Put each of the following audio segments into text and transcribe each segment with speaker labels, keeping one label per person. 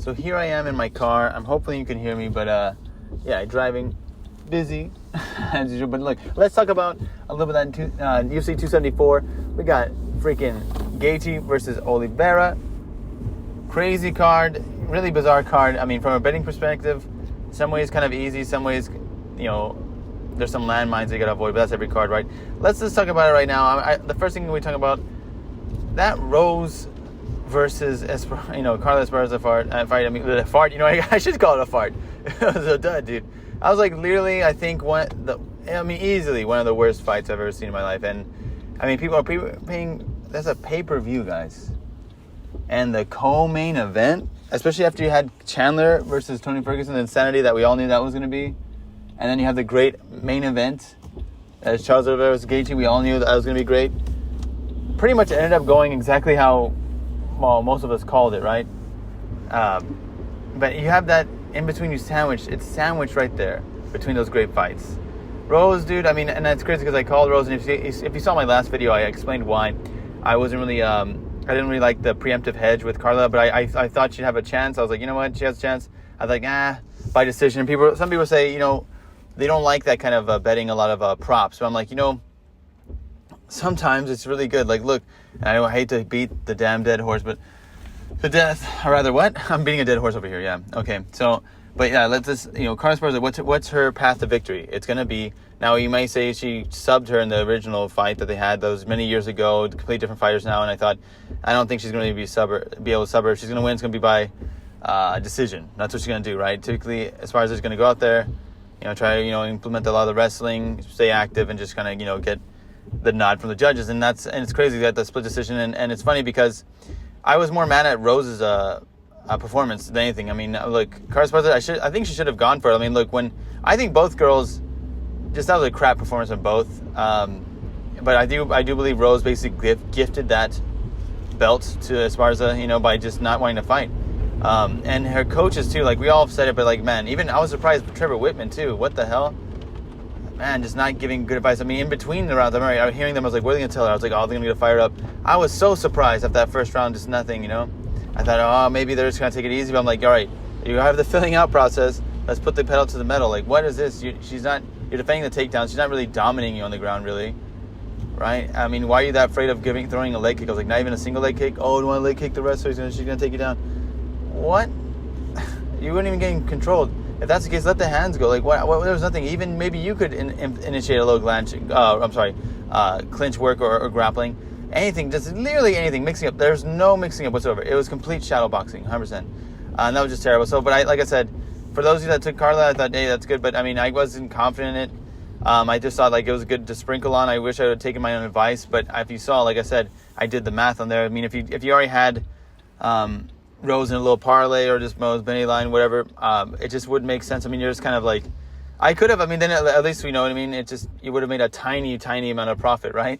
Speaker 1: So here I am in my car. Hopefully you can hear me, but yeah, driving, busy as usual. But look, let's talk about a little bit of that UFC 274. We got freaking Gaethje versus Oliveira. Crazy card, really bizarre card. I mean, from a betting perspective, some ways kind of easy, some ways, there's some landmines you gotta avoid, but that's every card, right? Let's just talk about it right now. The first thing we talk about, that Rose versus Carla Esparza fight. I mean, the fart. I should call it a fart. It was a dud, dude. I was like, literally, I think easily one of the worst fights I've ever seen in my life. And I mean, people are paying. That's a pay-per-view, guys. And the co-main event, especially after you had Chandler versus Tony Ferguson, the insanity that we all knew that was going to be, and then you have the great main event as Charles Oliveira versus Gaethje. We all knew that was going to be great. Pretty much ended up going exactly how, most of us called it, right? But you have that in between you sandwich. It's sandwiched right there between those great fights. Rose, dude. I mean, and that's crazy because I called Rose, and if you saw my last video, I explained why I wasn't really. I didn't really like the preemptive hedge with Carla, but I thought she'd have a chance. I was like, you know what, she has a chance. I was like, by decision. Some people say, they don't like that kind of betting a lot of props. So I'm like, sometimes it's really good. Like, look, I hate to beat the damn dead horse, but I'm beating a dead horse over here. Yeah. Okay. So, but yeah, let's just, Carla Esparza, what's her path to victory? It's going to be, now you might say she subbed her in the original fight that they had those many years ago, completely different fighters now. And I don't think she's going to be able to sub her. If she's going to win, it's going to be by decision. That's what she's going to do, right? Typically, Esparza is going to go out there, try to, implement a lot of the wrestling, stay active, and just kind of, get the nod from the judges. And it's crazy that the split decision. And it's funny because I was more mad at Rose's performance than anything. I mean, look, Carla Esparza, I think she should have gone for it. I mean, look, I think both girls, that was a crap performance on both. But I do believe Rose basically gifted that belt to Esparza, by just not wanting to fight. And her coaches too, we all said it, but man, even I was surprised with Trevor Whitman too. What the hell? Man, just not giving good advice. I mean, in between the rounds, I was hearing them, I was like, what are they going to tell her? I was like, they're going to get fired up. I was so surprised after that first round, just nothing, I thought, maybe they're just going to take it easy. But I'm like, all right, you have the filling out process. Let's put the pedal to the metal. What is this? You're defending the takedown. She's not really dominating you on the ground, really. Right? I mean, why are you that afraid of throwing a leg kick? I was like, not even a single leg kick? Oh, do you want to leg kick the wrestler? She's going to take you down. What? You weren't even getting controlled. If that's the case, let the hands go. What? There was nothing. Even maybe you could initiate a low clinch work or grappling. Anything, just literally anything. Mixing up. There's no mixing up whatsoever. It was complete shadow boxing, 100%. And that was just terrible. So, but like I said, for those of you that took Carla, I thought, hey, that's good. But I mean, I wasn't confident in it. I just thought it was good to sprinkle on. I wish I would have taken my own advice. But if you saw, like I said, I did the math on there. I mean, if you already had Rose in a little parlay or just Mo's Benny line, whatever, it just wouldn't make sense. I mean, you're just kind of I could have. I mean, then at least we know what I mean. You would have made a tiny, tiny amount of profit, right?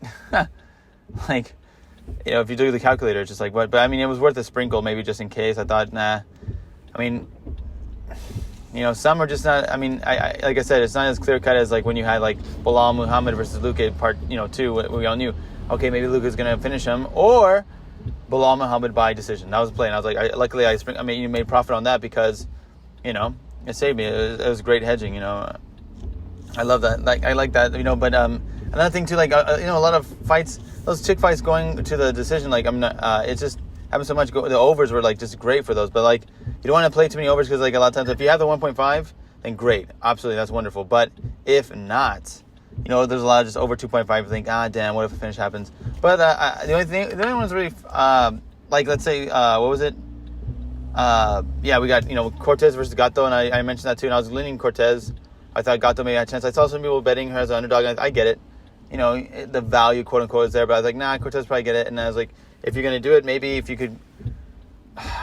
Speaker 1: If you do the calculator, it's just what? But I mean, it was worth a sprinkle, maybe just in case. I thought, nah. I mean, some are just not. I mean, I like I said, it's not as clear cut as when you had Bilal Muhammad versus Luque part 2. We all knew, okay, maybe Luca's gonna finish him, or Bilal Muhammad by decision. That was the play, and I was like, luckily you made profit on that because, it saved me. It was great hedging. I love that. I like that. But another thing too, a lot of fights, those chick fights going to the decision. I'm not. It's just having so much. The overs were just great for those, but you don't want to play too many overs because a lot of times if you have the 1.5, then great, absolutely, that's wonderful. But if not, there's a lot of just over 2.5. You think, damn, what if a finish happens? But the only one's really let's say what was it? We got Cortez versus Gato, and I mentioned that too. And I was leaning Cortez. I thought Gato maybe had a chance. I saw some people betting her as an underdog. And I get it. The value, quote unquote, is there. But I was like, nah, Cortez probably get it. And I was like, if you're gonna do it, maybe if you could,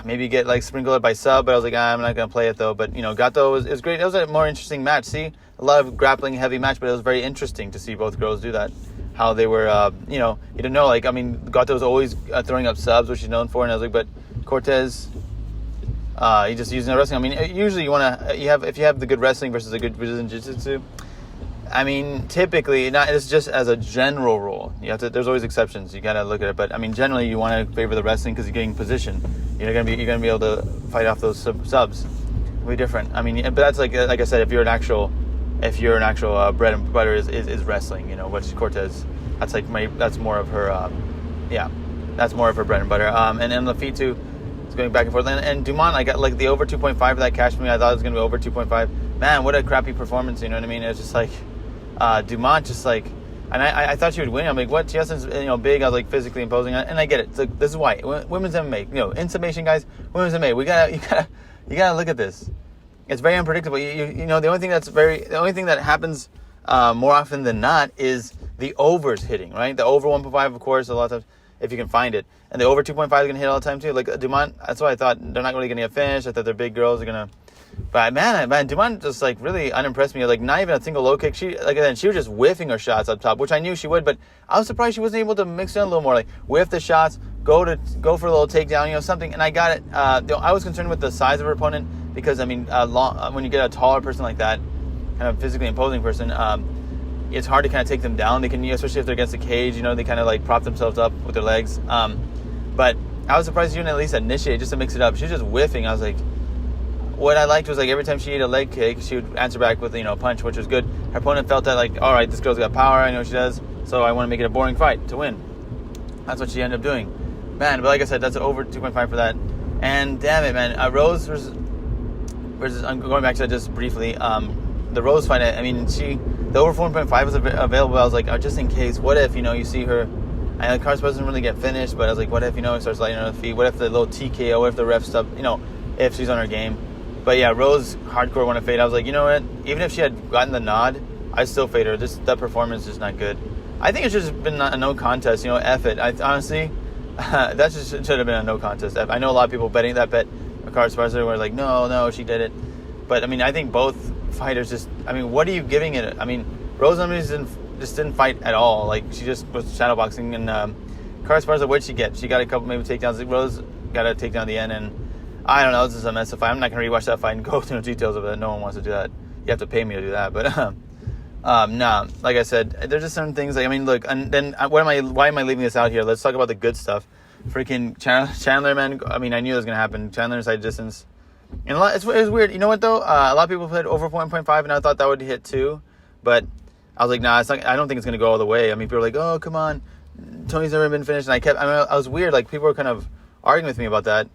Speaker 1: maybe get sprinkle it by sub. But I was like, I'm not gonna play it though. But Gato was great. It was a more interesting match. See, a lot of grappling heavy match, but it was very interesting to see both girls do that. How they were, you didn't know. I mean, Gato was always throwing up subs, which she's known for. And I was like, but Cortez, he just using the wrestling. I mean, usually if you have the good wrestling versus a good Brazilian jiu-jitsu, I mean, typically, not it's just as a general rule. You have to. There's always exceptions. You gotta look at it. But I mean, generally, you want to favor the wrestling because you're getting position. You're gonna be able to fight off those subs. It'll be different. I mean, but that's like I said, if you're an actual bread and butter is wrestling. You know, which Cortez. That's more of her. That's more of her bread and butter. And then the feet too. It's going back and forth. And Dumont, I got like the over 2.5 for that cash for me. I thought it was gonna be over 2.5. Man, what a crappy performance. You know what I mean? It was just like. Dumont just like, and I thought she would win. I'm like, what? Justin's big. I was like physically imposing, and I get it. So this is why women's MMA. In summation, guys, women's MMA. You gotta look at this. It's very unpredictable. The only thing that happens more often than not is the overs hitting. Right, the over 1.5, of course, a lot of times if you can find it, and the over 2.5 is gonna hit all the time too. Like Dumont, that's why I thought they're not really gonna get finished. I thought their big girls are gonna. But man, Dumont just like really unimpressed me. Like not even a single low kick. She was just whiffing her shots up top, which I knew she would. But I was surprised she wasn't able to mix it in a little more. Like whiff the shots, go for a little takedown, something. And I got it. I was concerned with the size of her opponent because I mean, when you get a taller person like that, kind of physically imposing person, it's hard to kind of take them down. They can, especially if they're against the cage. They kind of like prop themselves up with their legs. But I was surprised she didn't at least initiate just to mix it up. She was just whiffing. I was like. What I liked was like every time she ate a leg kick, she would answer back with a punch, which was good. Her opponent felt that like, all right, this girl's got power. I know what she does, so I want to make it a boring fight to win. That's what she ended up doing, man. But like I said, that's over 2.5 for that. And damn it, man, Rose versus I'm going back to that just briefly. The Rose fight. I mean, the over 4.5 was available. I was like, just in case. What if you see her? I know the card doesn't really get finished, but I was like, what if starts lighting on her feet? What if the little TKO? What if the ref stop? If she's on her game. But yeah, Rose hardcore want to fade. I was like, you know what? Even if she had gotten the nod, I still fade her. That performance is not good. I think it should have been a no contest. F it. Honestly, that should have been a no contest. I know a lot of people betting that bet. Ricardo Esparza were like, no, she did it. But I mean, I think both fighters what are you giving it? I mean, Rose didn't fight at all. Like she just was shadowboxing. And Ricardo Esparza, what'd she get? She got a couple maybe takedowns. Rose got a takedown at the end and. I don't know. This is a mess of fight. I'm not going to rewatch that fight and go through the details of it. No one wants to do that. You have to pay me to do that. But nah. Like I said, there's just certain things. Like I mean, look. And then why am I leaving this out here? Let's talk about the good stuff. Freaking Chandler, man. I mean, I knew it was going to happen. Chandler inside distance. And it was weird. You know what though? A lot of people played over 1.5, and I thought that would hit too. But I was like, nah. It's not, I don't think it's going to go all the way. I mean, people were like, oh, come on. Tony's never been finished. And I was weird. Like people were kind of arguing with me about that.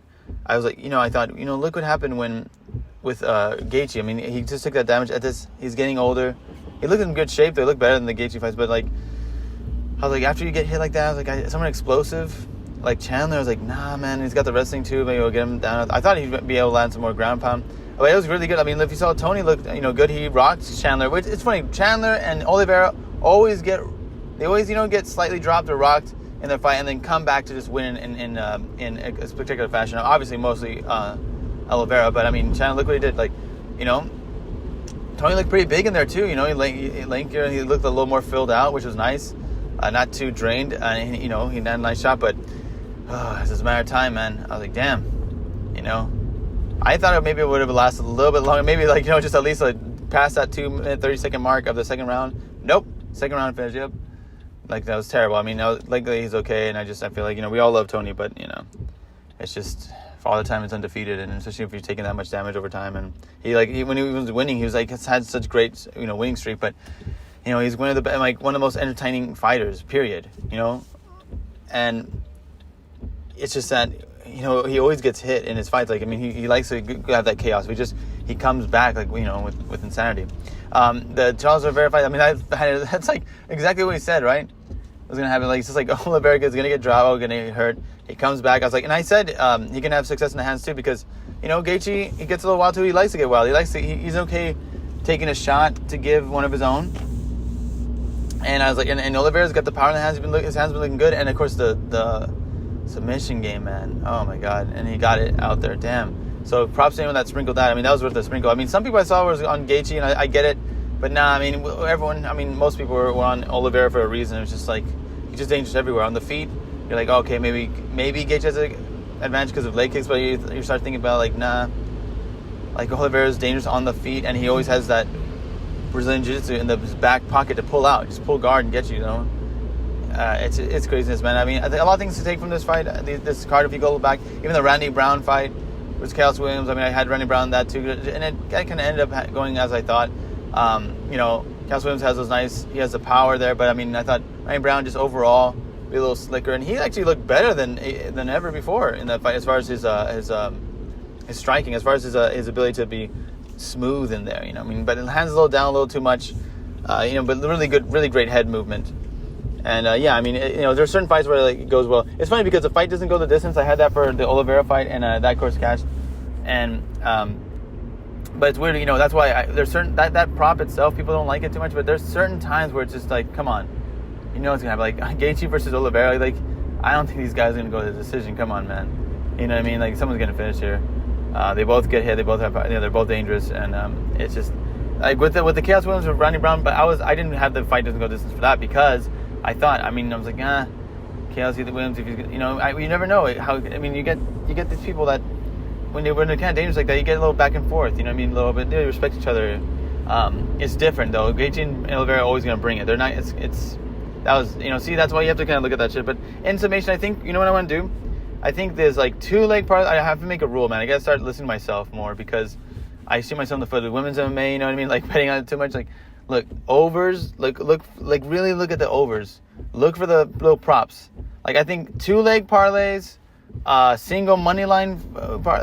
Speaker 1: I was like, I thought, look what happened with Gaethje. I mean, he just took that damage at this. He's getting older. He looked in good shape. They look better than the Gaethje fights. But like, I was like, after you get hit like that, I was like, someone explosive like Chandler. I was like, nah, man. He's got the wrestling too. Maybe we'll get him down. I thought he'd be able to land some more ground pound. But it was really good. I mean, if you saw Tony look, good. He rocked Chandler. Which it's funny. Chandler and Oliveira always get slightly dropped or rocked in their fight and then come back to just win in a spectacular fashion. Obviously, mostly Oliveira, but I mean, Chandler, look what he did. Like, Tony looked pretty big in there too. He lankier and he looked a little more filled out, which was nice. Not too drained. And he had a nice shot, but it's just a matter of time, man. I was like, damn. I thought maybe it would have lasted a little bit longer. Maybe just at least past that 2-minute 30-second mark of the second round. Nope. Second round finish. Yep. Like that was terrible. I mean, legally he's okay, and I feel like we all love Tony, but it's just for all the time it's undefeated, and especially if you're taking that much damage over time. And when he was winning, he was has had such great winning streak, but he's one of the most entertaining fighters. Period. And it's just that he always gets hit in his fights. Like I mean, he likes to have that chaos. He comes back with insanity. The Charles Oliveira fight. I mean, that's like exactly what he said, right? It was gonna happen. Like it's just like Oliveira is gonna get dropped, gonna get hurt. He comes back. I was like, and I said he can have success in the hands too because Gaethje, he gets a little wild too. He likes to get wild. He's okay taking a shot to give one of his own. And I was like, and Oliveira's got the power in the hands. His hands been looking good. And of course the submission game, man. Oh my god! And he got it out there. Damn. So props to anyone that sprinkled that. I mean, that was worth the sprinkle. I mean, some people I saw was on Gaethje, and I get it. But nah, I mean, most people were on Oliveira for a reason. It was just like, he's just dangerous everywhere. On the feet, you're like, okay, maybe Gaethje has an advantage because of leg kicks, but you start thinking about, like, nah. Like, Oliveira's dangerous on the feet, and he always has that Brazilian Jiu-Jitsu in the back pocket to pull out, just pull guard and get you. You know, it's craziness, man. I mean, I think a lot of things to take from this fight. This card, if you go back, even the Randy Brown fight was Chaos Williams. I mean, I had Randy Brown that too, and it kind of ended up going as I thought. You know, Chaos Williams has those nice. He has the power there, but I mean, I thought Randy Brown just overall be a little slicker, and he actually looked better than ever before in that fight as far as his striking, as far as his ability to be smooth in there. You know, I mean, but it hands a little down a little too much. You know, but really great head movement. And yeah, I mean, you know, there's certain fights where like, it goes well. It's funny because the fight doesn't go the distance. I had that for the Oliveira fight, and that course cashed. And but it's weird, you know. That's why there's certain that prop itself, people don't like it too much. But there's certain times where it's just like, come on, you know, it's gonna happen. Like Gaethje versus Oliveira. Like, I don't think these guys are gonna go to the decision. Come on, man. You know what I mean? Like, someone's gonna finish here. They both get hit. They both have, you know, they're both dangerous, and it's just like with the Chaos Williams with Randy Brown. But I didn't have the fight doesn't go distance for that because I thought. I mean, I was like, Chaos Williams. If you know, you never know how. I mean, you get these people that when they're kind of dangerous like that, you get a little back and forth. You know what I mean? A little bit. They respect each other. It's different though. Gaethje and Oliveira are always gonna bring it. They're not. That was, you know. See, that's why you have to kind of look at that shit. But in summation, I think you know what I want to do. I think there's like 2 leg parts. I have to make a rule, man. I gotta start listening to myself more because I see myself in the foot of women's MMA. You know what I mean? Like betting on it too much. Like, look, overs. Really look at the overs. Look for the little props. Like I think 2 leg parlays, single money line,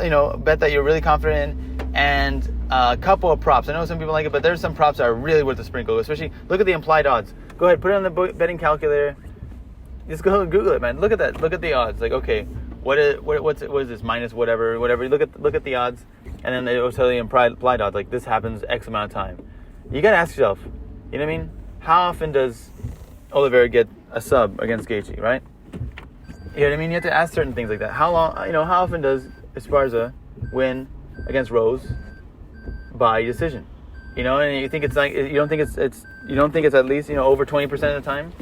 Speaker 1: you know, bet that you're really confident in, and a couple of props. I know some people like it, but there's some props that are really worth the sprinkle. Especially look at the implied odds. Go ahead, put it on the betting calculator. Just go and Google it, man. Look at that. Look at the odds. Like, okay, what is this minus whatever. Look at the odds, and then it will tell you implied odds. Like this happens X amount of time. You gotta ask yourself, you know what I mean? How often does Oliveira get a sub against Gaethje, right? You know what I mean? You have to ask certain things like that. How often does Esparza win against Rose by decision? You know, and you think it's like you don't think it's at least, you know, over 20% of the time.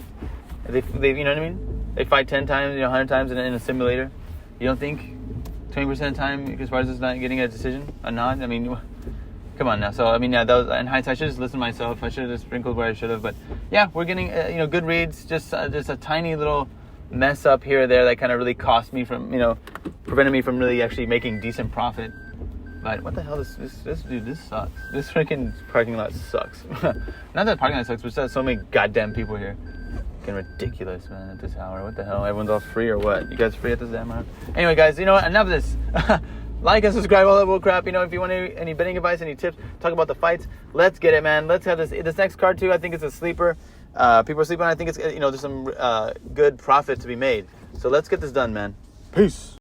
Speaker 1: They you know what I mean? They fight 10 times, you know, 100 times in a simulator. You don't think 20% of the time Esparza's not getting a decision, a nod? I mean, come on now. So I mean, yeah, that was in hindsight. I should just listen to myself. I should have just sprinkled where I should have. But yeah, we're getting you know, good reads. Just a tiny little mess up here or there that kind of really cost me from, you know, prevented me from really actually making decent profit. But what the hell, this sucks. This freaking parking lot sucks. Not that parking lot sucks, but there's so many goddamn people here. Fucking ridiculous, man, at this hour. What the hell? Everyone's all free or what? You guys free at this damn hour? Anyway, guys, you know what? Enough of this. Like and subscribe, all that bull crap. You know, if you want any betting advice, any tips, talk about the fights, let's get it, man. Let's have this next card too. I think it's a sleeper. People are sleeping on. I think it's, you know, there's some good profit to be made. So let's get this done, man. Peace.